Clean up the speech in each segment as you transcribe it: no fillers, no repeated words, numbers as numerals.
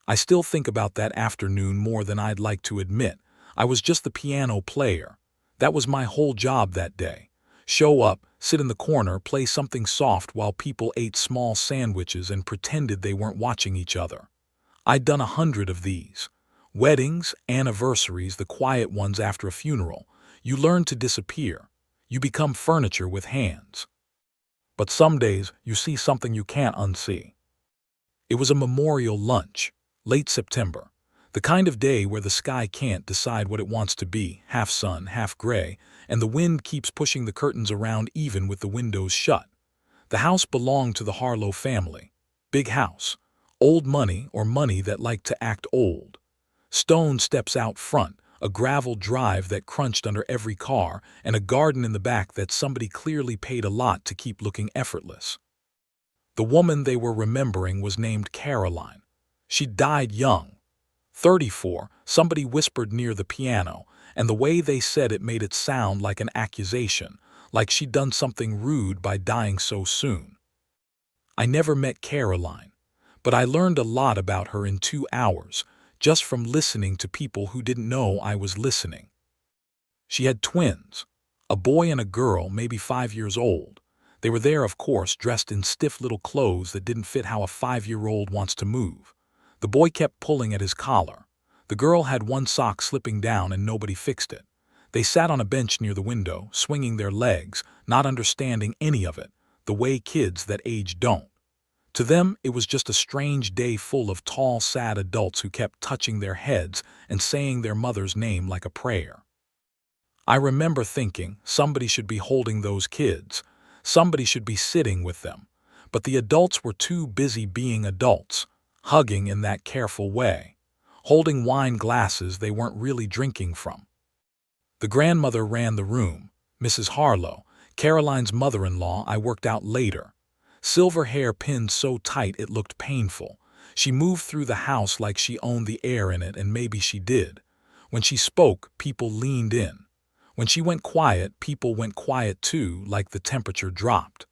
I still think about that afternoon more than I'd like to admit. I was just the piano player. That was my whole job that day. Show up, sit in the corner, play something soft while people ate small sandwiches and pretended they weren't watching each other. I'd done 100 of these. Weddings, anniversaries, the quiet ones after a funeral. You learn to disappear. You become furniture with hands. But some days, you see something you can't unsee. It was a memorial lunch, late September. The kind of day where the sky can't decide what it wants to be, half sun, half gray, and the wind keeps pushing the curtains around even with the windows shut. The house belonged to the Harlow family. Big house. Old money or money that liked to act old. Stone steps out front, a gravel drive that crunched under every car, and a garden in the back that somebody clearly paid a lot to keep looking effortless. The woman they were remembering was named Caroline. She died young. 34, somebody whispered near the piano, and the way they said it made it sound like an accusation, like she'd done something rude by dying so soon. I never met Caroline, but I learned a lot about her in 2 hours, just from listening to people who didn't know I was listening. She had twins, a boy and a girl, maybe 5 years old. They were there, of course, dressed in stiff little clothes that didn't fit how a 5-year-old wants to move. The boy kept pulling at his collar. The girl had one sock slipping down and nobody fixed it. They sat on a bench near the window, swinging their legs, not understanding any of it, the way kids that age don't. To them, it was just a strange day full of tall, sad adults who kept touching their heads and saying their mother's name like a prayer. I remember thinking, somebody should be holding those kids. Somebody should be sitting with them. But the adults were too busy being adults, hugging in that careful way, holding wine glasses they weren't really drinking from. The grandmother ran the room, Mrs. Harlow, Caroline's mother-in-law. I worked out later. Silver hair pinned so tight it looked painful. She moved through the house like she owned the air in it, and maybe she did. When she spoke, people leaned in. When she went quiet, people went quiet too, like the temperature dropped.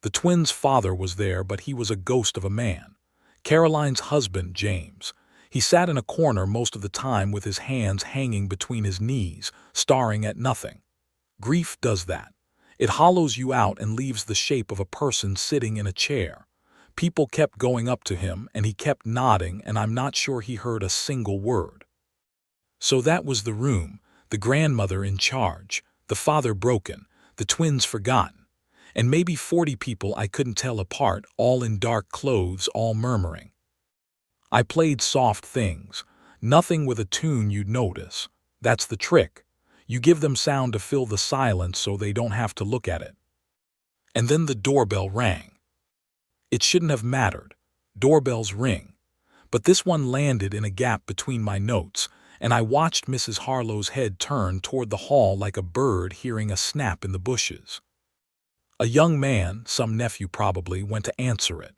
The twins' father was there, but he was a ghost of a man. Caroline's husband, James. He sat in a corner most of the time with his hands hanging between his knees, staring at nothing. Grief does that. It hollows you out and leaves the shape of a person sitting in a chair. People kept going up to him, and he kept nodding, and I'm not sure he heard a single word. So that was the room, the grandmother in charge, the father broken, the twins forgotten, and maybe 40 people I couldn't tell apart, all in dark clothes, all murmuring. I played soft things, nothing with a tune you'd notice. That's the trick. You give them sound to fill the silence so they don't have to look at it. And then the doorbell rang. It shouldn't have mattered. Doorbells ring. But this one landed in a gap between my notes, and I watched Mrs. Harlow's head turn toward the hall like a bird hearing a snap in the bushes. A young man, some nephew probably, went to answer it.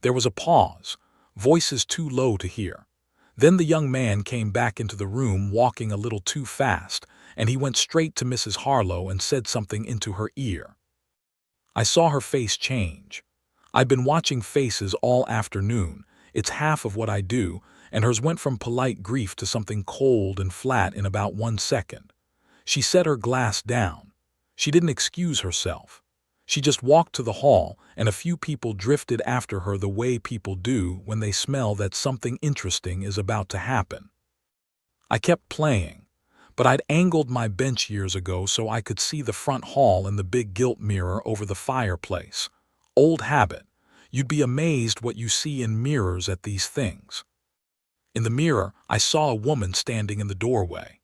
There was a pause, voices too low to hear. Then the young man came back into the room, walking a little too fast, and he went straight to Mrs. Harlow and said something into her ear. I saw her face change. I've been watching faces all afternoon. It's half of what I do, and hers went from polite grief to something cold and flat in about 1 second. She set her glass down. She didn't excuse herself. She just walked to the hall, and a few people drifted after her the way people do when they smell that something interesting is about to happen. I kept playing, but I'd angled my bench years ago so I could see the front hall and the big gilt mirror over the fireplace. Old habit. You'd be amazed what you see in mirrors at these things. In the mirror, I saw a woman standing in the doorway.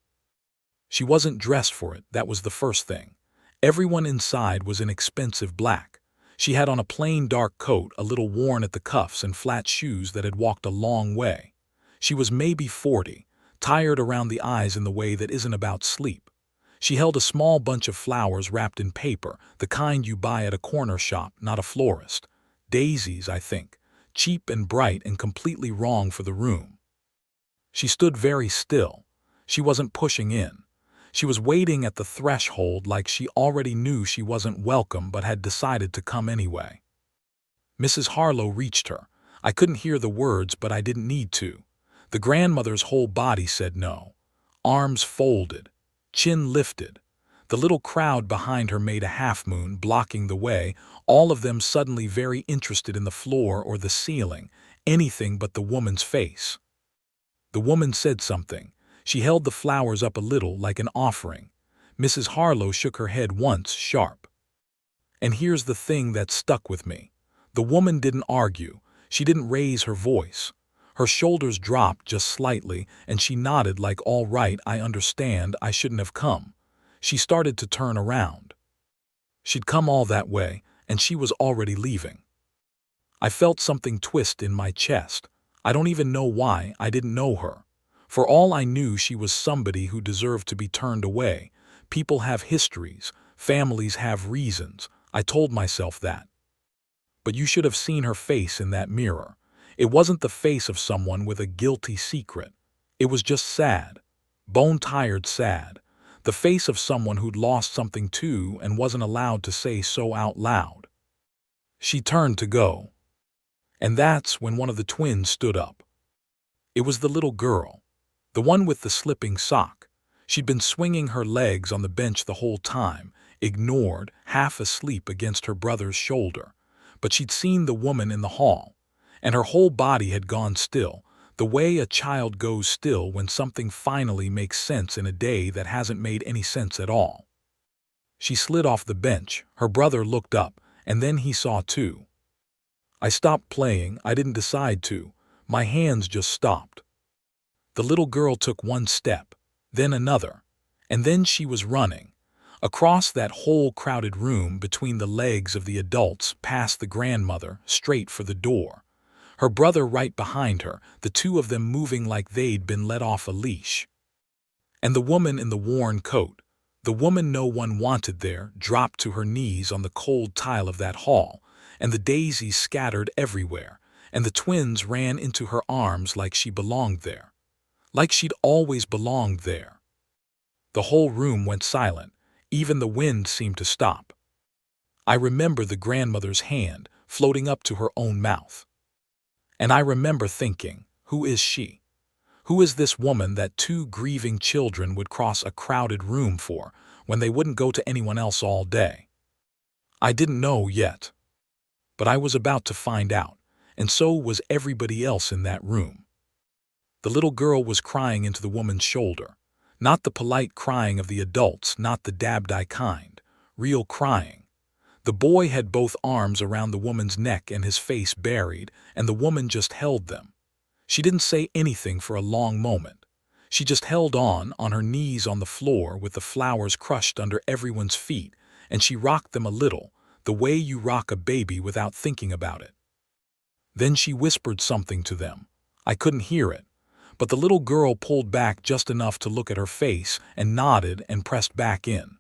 She wasn't dressed for it, that was the first thing. Everyone inside was in expensive black. She had on a plain dark coat, a little worn at the cuffs, and flat shoes that had walked a long way. She was maybe 40, tired around the eyes in the way that isn't about sleep. She held a small bunch of flowers wrapped in paper, the kind you buy at a corner shop, not a florist. Daisies, I think, cheap and bright and completely wrong for the room. She stood very still. She wasn't pushing in. She was waiting at the threshold like she already knew she wasn't welcome but had decided to come anyway. Mrs. Harlow reached her. I couldn't hear the words, but I didn't need to. The grandmother's whole body said no. Arms folded, chin lifted. The little crowd behind her made a half-moon, blocking the way, all of them suddenly very interested in the floor or the ceiling, anything but the woman's face. The woman said something. She held the flowers up a little like an offering. Mrs. Harlow shook her head once, sharp. And here's the thing that stuck with me. The woman didn't argue. She didn't raise her voice. Her shoulders dropped just slightly, and she nodded like, all right, I understand, I shouldn't have come. She started to turn around. She'd come all that way, and she was already leaving. I felt something twist in my chest. I don't even know why. I didn't know her. For all I knew, she was somebody who deserved to be turned away. People have histories. Families have reasons. I told myself that. But you should have seen her face in that mirror. It wasn't the face of someone with a guilty secret. It was just sad. Bone-tired sad. The face of someone who'd lost something too and wasn't allowed to say so out loud. She turned to go. And that's when one of the twins stood up. It was the little girl, the one with the slipping sock. She'd been swinging her legs on the bench the whole time, ignored, half asleep against her brother's shoulder. But she'd seen the woman in the hall, and her whole body had gone still, the way a child goes still when something finally makes sense in a day that hasn't made any sense at all. She slid off the bench. Her brother looked up, and then he saw too. I stopped playing. I didn't decide to. My hands just stopped. The little girl took one step, then another, and then she was running. Across that whole crowded room between the legs of the adults, past the grandmother, straight for the door. Her brother right behind her, the two of them moving like they'd been let off a leash. And the woman in the worn coat, the woman no one wanted there, dropped to her knees on the cold tile of that hall, and the daisies scattered everywhere, and the twins ran into her arms like she belonged there. Like she'd always belonged there. The whole room went silent. Even the wind seemed to stop. I remember the grandmother's hand floating up to her own mouth. And I remember thinking, who is she? Who is this woman that two grieving children would cross a crowded room for when they wouldn't go to anyone else all day? I didn't know yet. But I was about to find out, and so was everybody else in that room. The little girl was crying into the woman's shoulder. Not the polite crying of the adults, not the dabbed-eye kind. Real crying. The boy had both arms around the woman's neck and his face buried, and the woman just held them. She didn't say anything for a long moment. She just held on her knees on the floor with the flowers crushed under everyone's feet, and she rocked them a little, the way you rock a baby without thinking about it. Then she whispered something to them. I couldn't hear it, but the little girl pulled back just enough to look at her face and nodded and pressed back in.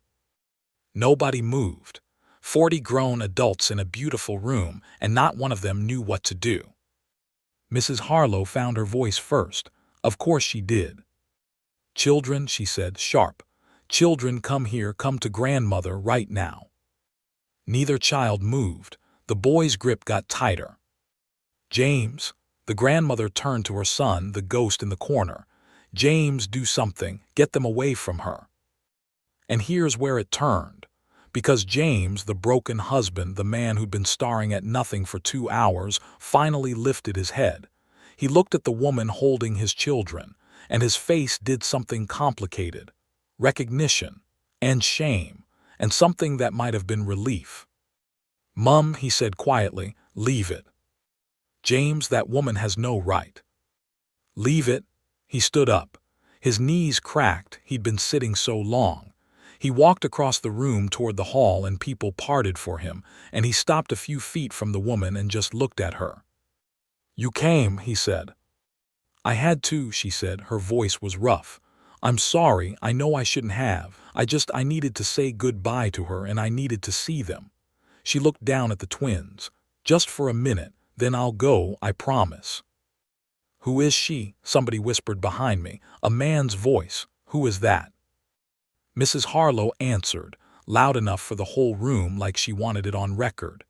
Nobody moved. 40 grown adults in a beautiful room, and not one of them knew what to do. Mrs. Harlow found her voice first. Of course she did. Children, she said, sharp. Children, come here, come to grandmother right now. Neither child moved. The boy's grip got tighter. James, the grandmother turned to her son, the ghost in the corner. James, do something, get them away from her. And here's where it turned. Because James, the broken husband, the man who'd been staring at nothing for 2 hours, finally lifted his head. He looked at the woman holding his children, and his face did something complicated. Recognition, and shame, and something that might have been relief. Mum, he said quietly, leave it. James, that woman has no right. Leave it. He stood up. His knees cracked, he'd been sitting so long. He walked across the room toward the hall and people parted for him, and he stopped a few feet from the woman and just looked at her. You came, he said. I had to, she said. Her voice was rough. I'm sorry, I know I shouldn't have. I needed to say goodbye to her and I needed to see them. She looked down at the twins. Just for a minute, then I'll go, I promise. Who is she? Somebody whispered behind me. A man's voice. Who is that? Mrs. Harlow answered, loud enough for the whole room like she wanted it on record.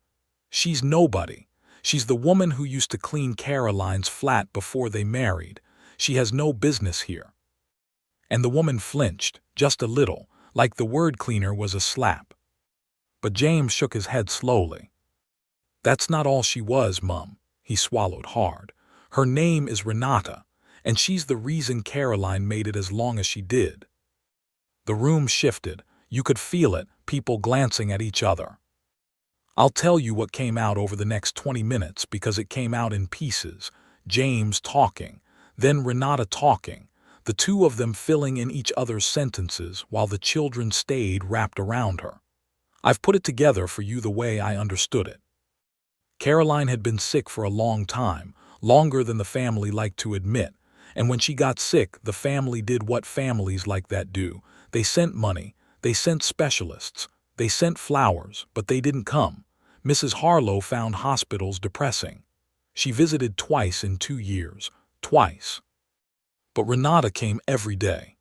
She's nobody. She's the woman who used to clean Caroline's flat before they married. She has no business here." And the woman flinched, just a little, like the word cleaner was a slap. But James shook his head slowly. "That's not all she was, Mum." He swallowed hard. "Her name is Renata, and she's the reason Caroline made it as long as she did." The room shifted. You could feel it, people glancing at each other. I'll tell you what came out over the next 20 minutes because it came out in pieces. James talking, then Renata talking, the two of them filling in each other's sentences while the children stayed wrapped around her. I've put it together for you the way I understood it. Caroline had been sick for a long time, longer than the family liked to admit, and when she got sick, the family did what families like that do. They sent money, they sent specialists, they sent flowers, but they didn't come. Mrs. Harlow found hospitals depressing. She visited twice in 2 years, twice. But Renata came every day.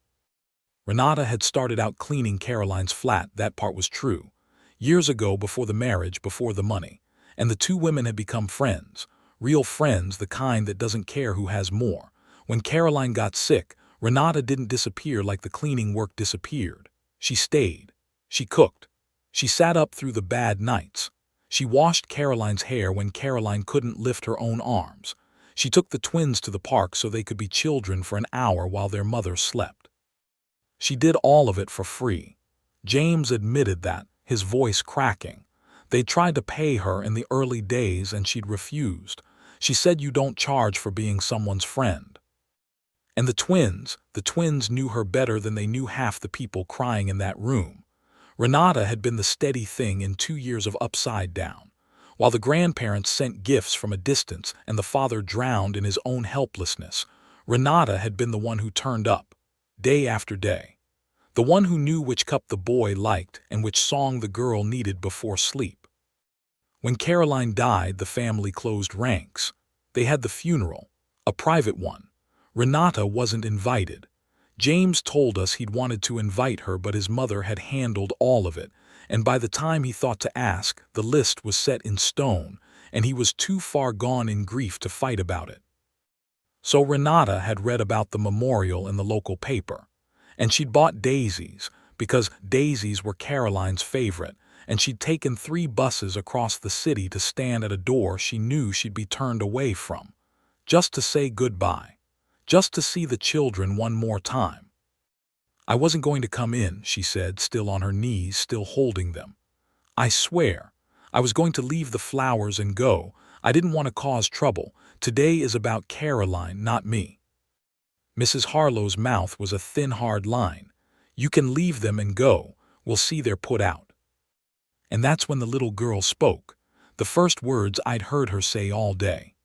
Renata had started out cleaning Caroline's flat, that part was true. Years ago, before the marriage, before the money. And the two women had become friends. Real friends, the kind that doesn't care who has more. When Caroline got sick, Renata didn't disappear like the cleaning work disappeared. She stayed. She cooked. She sat up through the bad nights. She washed Caroline's hair when Caroline couldn't lift her own arms. She took the twins to the park so they could be children for an hour while their mother slept. She did all of it for free. James admitted that, his voice cracking. They tried to pay her in the early days and she'd refused. She said, "You don't charge for being someone's friend." And the twins knew her better than they knew half the people crying in that room. Renata had been the steady thing in 2 years of upside down. While the grandparents sent gifts from a distance and the father drowned in his own helplessness, Renata had been the one who turned up, day after day. The one who knew which cup the boy liked and which song the girl needed before sleep. When Caroline died, the family closed ranks. They had the funeral, a private one. Renata wasn't invited. James told us he'd wanted to invite her, but his mother had handled all of it, and by the time he thought to ask, the list was set in stone, and he was too far gone in grief to fight about it. So Renata had read about the memorial in the local paper, and she'd bought daisies, because daisies were Caroline's favorite, and she'd taken 3 buses across the city to stand at a door she knew she'd be turned away from, just to say goodbye. Just to see the children one more time. "I wasn't going to come in," she said, still on her knees, still holding them. "I swear. I was going to leave the flowers and go. I didn't want to cause trouble. Today is about Caroline, not me." Mrs. Harlow's mouth was a thin, hard line. "You can leave them and go. We'll see they're put out." And that's when the little girl spoke, the first words I'd heard her say all day.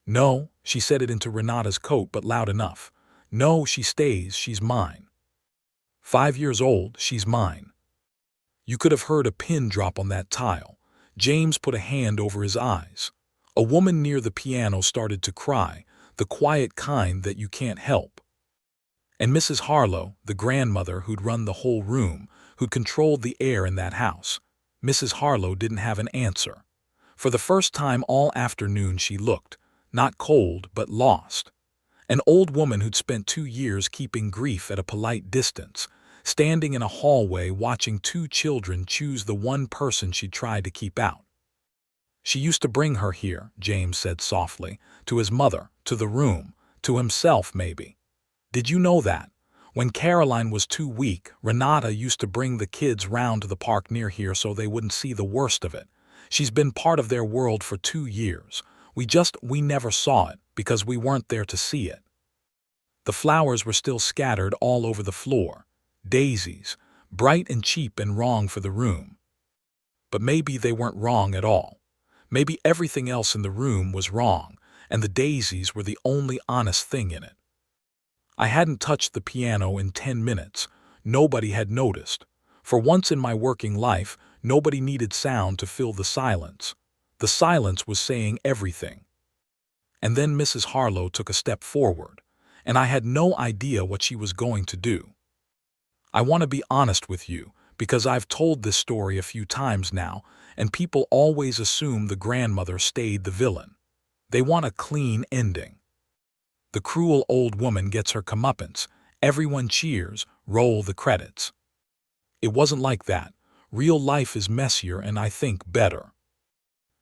"No," she said it into Renata's coat, but loud enough. "No, she stays, she's mine. 5 years old, she's mine." You could have heard a pin drop on that tile. James put a hand over his eyes. A woman near the piano started to cry, the quiet kind that you can't help. And Mrs. Harlow, the grandmother who'd run the whole room, who'd controlled the air in that house, Mrs. Harlow didn't have an answer. For the first time all afternoon she looked, not cold, but lost. An old woman who'd spent 2 years keeping grief at a polite distance, standing in a hallway watching 2 children choose the one person she'd tried to keep out. "She used to bring her here," James said softly, "to his mother, to the room, to himself maybe. Did you know that? When Caroline was too weak, Renata used to bring the kids round to the park near here so they wouldn't see the worst of it. She's been part of their world for 2 years. We never saw it, because we weren't there to see it." The flowers were still scattered all over the floor. Daisies, bright and cheap and wrong for the room. But maybe they weren't wrong at all. Maybe everything else in the room was wrong, and the daisies were the only honest thing in it. I hadn't touched the piano in 10 minutes. Nobody had noticed. For once in my working life, nobody needed sound to fill the silence. The silence was saying everything. And then Mrs. Harlow took a step forward, and I had no idea what she was going to do. "I want to be honest with you, because I've told this story a few times now, and people always assume the grandmother stayed the villain. They want a clean ending. The cruel old woman gets her comeuppance, everyone cheers, roll the credits. It wasn't like that. Real life is messier and I think better.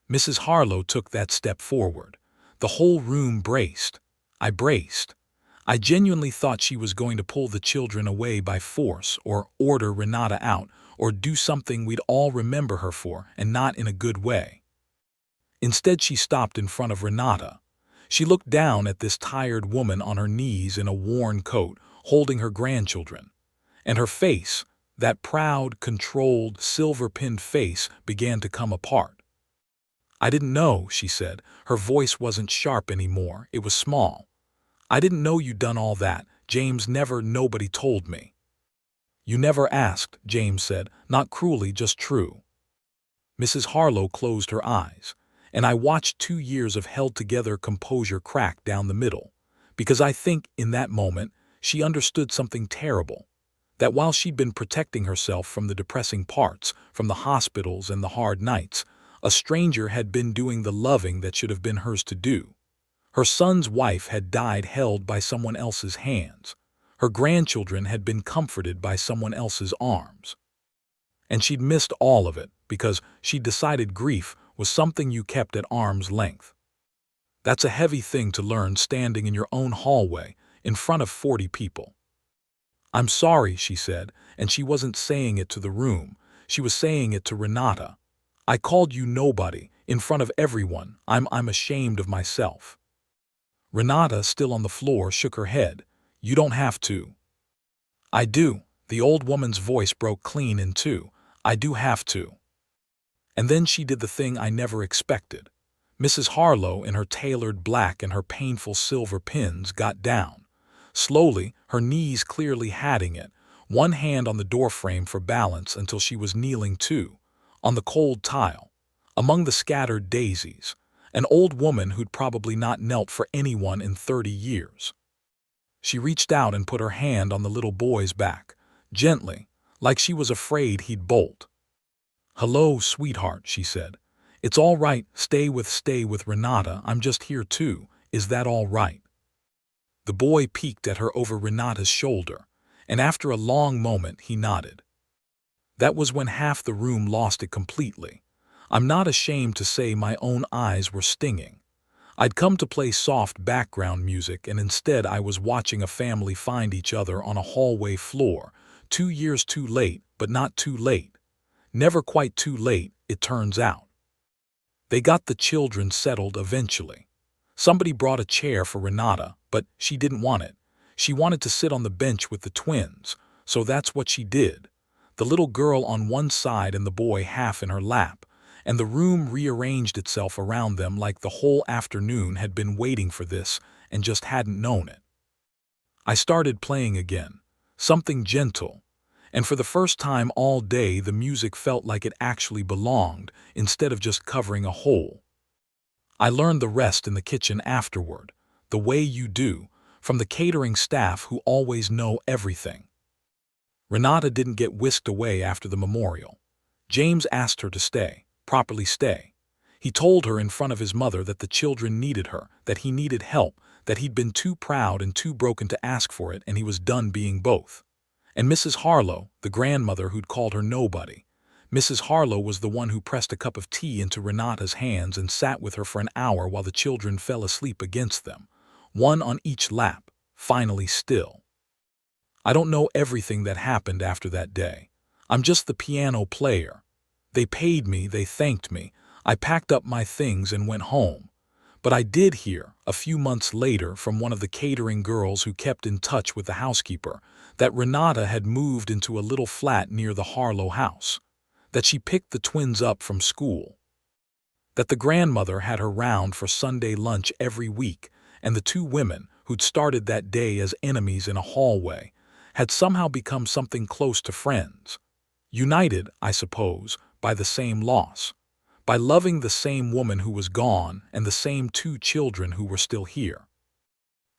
Mrs. Harlow took that step forward. The whole room braced. I braced. I genuinely thought she was going to pull the children away by force, or order Renata out, or do something we'd all remember her for, and not in a good way. Instead, she stopped in front of Renata. She looked down at this tired woman on her knees in a worn coat, holding her grandchildren. And her face, that proud, controlled, silver-pinned face, began to come apart. "I didn't know," she said. Her voice wasn't sharp anymore, it was small. "I didn't know you'd done all that. James nobody told me." "You never asked," James said, not cruelly, just true. Mrs. Harlow closed her eyes, and I watched 2 years of held-together composure crack down the middle, because I think, in that moment, she understood something terrible. That while she'd been protecting herself from the depressing parts, from the hospitals and the hard nights, a stranger had been doing the loving that should have been hers to do. Her son's wife had died held by someone else's hands. Her grandchildren had been comforted by someone else's arms. And she'd missed all of it because she'd decided grief was something you kept at arm's length. That's a heavy thing to learn standing in your own hallway in front of 40 people. "I'm sorry," she said, and she wasn't saying it to the room. She was saying it to Renata. "I called you nobody, in front of everyone. I'm ashamed of myself." Renata, still on the floor, shook her head. "You don't have to." "I do." The old woman's voice broke clean in two. "I do have to." And then she did the thing I never expected. Mrs. Harlow, in her tailored black and her painful silver pins, got down. Slowly, her knees clearly having it, one hand on the doorframe for balance until she was kneeling too, on the cold tile, among the scattered daisies, an old woman who'd probably not knelt for anyone in 30 years. She reached out and put her hand on the little boy's back, gently, like she was afraid he'd bolt. "Hello, sweetheart," she said. "It's all right, stay with Renata, I'm just here too, is that all right?" The boy peeked at her over Renata's shoulder, and after a long moment he nodded. That was when half the room lost it completely. I'm not ashamed to say my own eyes were stinging. I'd come to play soft background music, and instead I was watching a family find each other on a hallway floor, 2 years too late, but not too late. Never quite too late, it turns out. They got the children settled eventually. Somebody brought a chair for Renata, but she didn't want it. She wanted to sit on the bench with the twins, so that's what she did. The little girl on one side and the boy half in her lap, and the room rearranged itself around them like the whole afternoon had been waiting for this and just hadn't known it. I started playing again, something gentle, and for the first time all day the music felt like it actually belonged instead of just covering a hole. I learned the rest in the kitchen afterward, the way you do, from the catering staff who always know everything. Renata didn't get whisked away after the memorial. James asked her to stay, properly stay. He told her in front of his mother that the children needed her, that he needed help, that he'd been too proud and too broken to ask for it, and he was done being both. And Mrs. Harlow, the grandmother who'd called her nobody, Mrs. Harlow was the one who pressed a cup of tea into Renata's hands and sat with her for an hour while the children fell asleep against them, one on each lap, finally still. I don't know everything that happened after that day. I'm just the piano player. They paid me, they thanked me. I packed up my things and went home. But I did hear, a few months later, from one of the catering girls who kept in touch with the housekeeper, that Renata had moved into a little flat near the Harlow house, that she picked the twins up from school, that the grandmother had her round for Sunday lunch every week, and the 2 women, who'd started that day as enemies in a hallway, had somehow become something close to friends. United, I suppose, by the same loss, by loving the same woman who was gone and the same 2 children who were still here.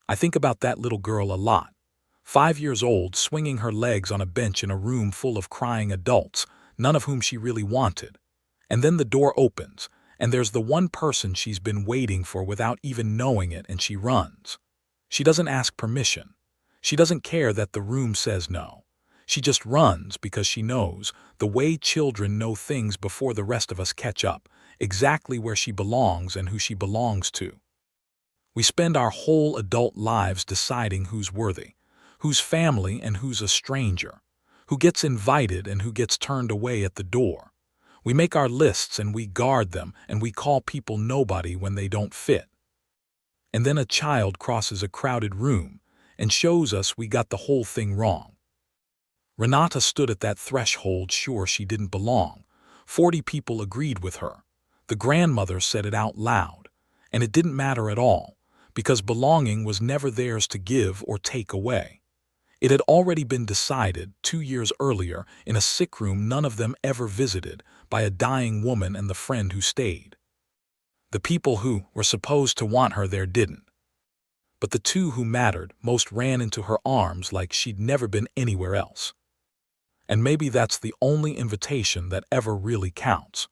I think about that little girl a lot. 5 years old, swinging her legs on a bench in a room full of crying adults, none of whom she really wanted. And then the door opens, and there's the one person she's been waiting for without even knowing it, and she runs. She doesn't ask permission. She doesn't care that the room says no. She just runs because she knows, the way children know things before the rest of us catch up, exactly where she belongs and who she belongs to. We spend our whole adult lives deciding who's worthy, who's family and who's a stranger, who gets invited and who gets turned away at the door. We make our lists and we guard them, and we call people nobody when they don't fit. And then a child crosses a crowded room and shows us we got the whole thing wrong. Renata stood at that threshold sure she didn't belong. 40 people agreed with her. The grandmother said it out loud. And it didn't matter at all, because belonging was never theirs to give or take away. It had already been decided 2 years earlier in a sick room none of them ever visited, by a dying woman and the friend who stayed. The people who were supposed to want her there didn't. But the two who mattered most ran into her arms like she'd never been anywhere else. And maybe that's the only invitation that ever really counts.